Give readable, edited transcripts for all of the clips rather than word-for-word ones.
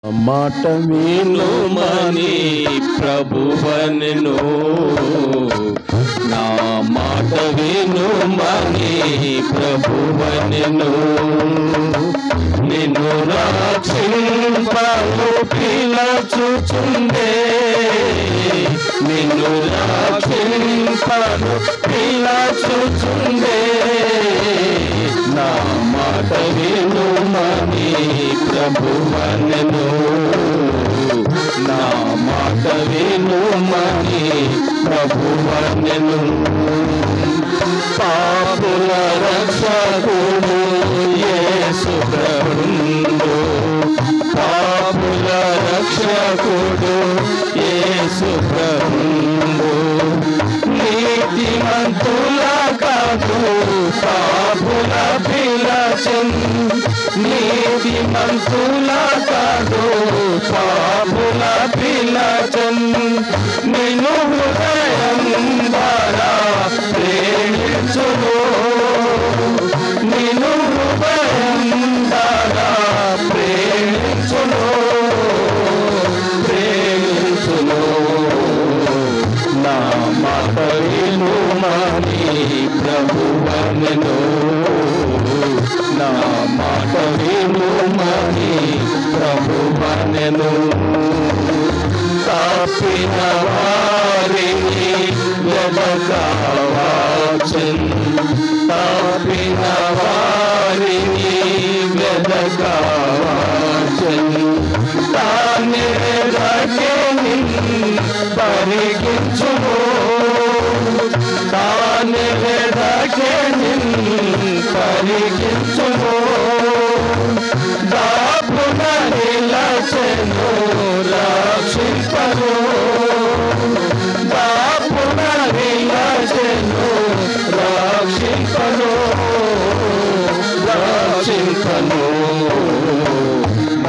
మాట వినుమని ప్రభువనెను, నా మాట వినుమని ప్రభువనెను. నిన్ను రక్షింపను పిలచుచుండే, నిన్ను రక్షింపను పిలచుచుండే. నా మాట వినుమని ప్రభువనెను, నా మాట వినుమని ప్రభువనెను. పాపుల రక్షకుడు యేసు ప్రభువు, పాపుల రక్షకుడు యేసు ప్రభువు. నీతిమంతుల కాదు పాపుల పిలచన్, నీతిమంతుల కాదు పాపుల పిలచన్. నిన్ను హృదయం ద్వారా ప్రేమించును, నిన్ను హృదయం ద్వారా ప్రేమించును, ప్రేమించును. నా మాట వినుమని ప్రభువనెను, నా మాట వినుమని ప్రభువనెను. తప్పిన వారిని వెదకవచ్చున్, తప్పిన వారిని వెదకవచ్చున్. తానే రక్షిని పరిగించును, తానే రక్షిని పరిగించును. దాపున నిలచెను రక్షింపను, దాపున నిలచెను రక్షింపను, రక్షింపను.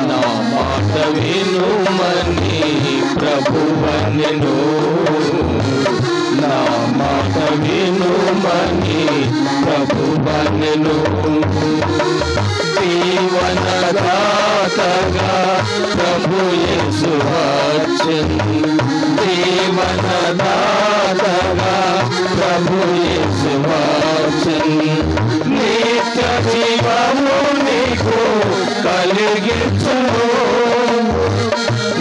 నా మాట వినుమని ప్రభువనెను, నా మాట వినుమని ప్రభువనెను. జీవనదాతగా ప్రభు యేసు వచ్చెన్, జీవనదాతగా ప్రభు యేసు వచ్చెన్. నిత్య జీవము నీకు కలిగించును,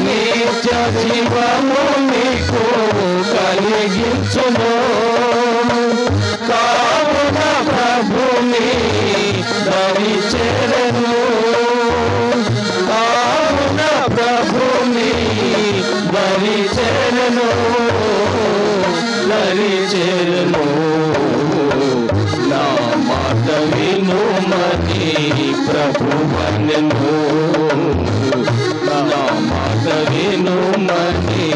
నిత్య జీవము నీకు కలిగించును. కావున ప్రభుని దరి చేరెను, కావున ప్రభుని దరి చేరెను, దరి చేరెను. నా మాట వినుమని ప్రభువనెను, నా మాట వినుమని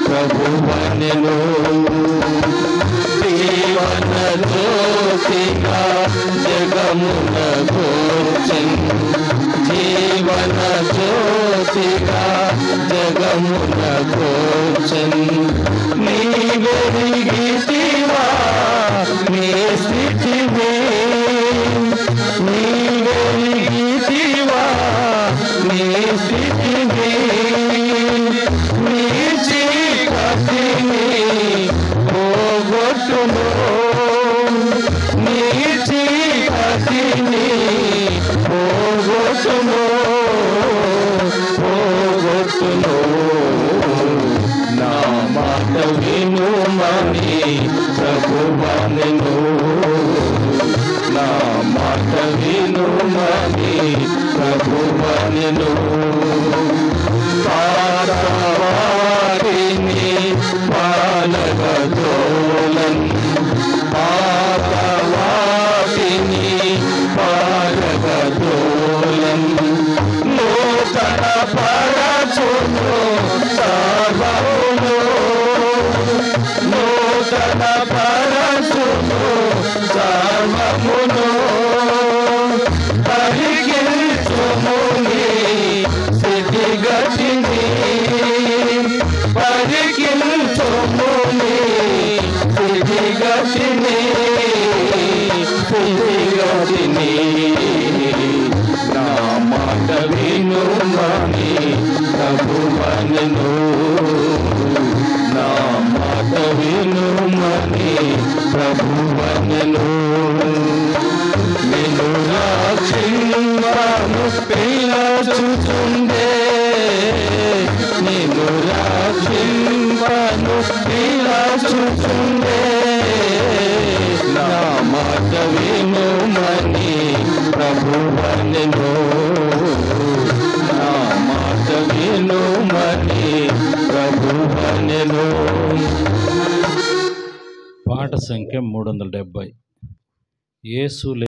ప్రభువనెను. జీవన జ్యోతిగా జగమున గోచన్, జీవన జ్యోతిగా జగమున గోచన్. నీవెరిగితివా నీ స్థితిని, నీవెరిగితివా నీ స్థితిని. నీ చీకటిని పోగొట్టును, నీ చీకటిని పోగొట్టును, పోగొట్టును. నా మాట వినుమని ప్రభువనెను, నా మాట వినుమని ప్రభువనెను. పాతవాటిని పాలగదోలన్, పాతవాటిని పాలగదోలన్. నూతన పరచును సర్వమును, నూతన పరచును సర్వమును. పరిగించుము నీ స్థితిగతిని, పరిగించుము నీ స్థితిగతిని, స్థితిగతిని. నా మాట వినుమని ప్రభువనెను నా మాట వినుమని ప్రభువనెను నిన్ను రక్షింపను పిలచుచుండే నిన్ను రక్షింపను పిలచుచుండే నా మాట వినుమని ప్రభువనెను నా మాట వినుమని ప్రభువనెను. పాట సంఖ్య 370. యేసు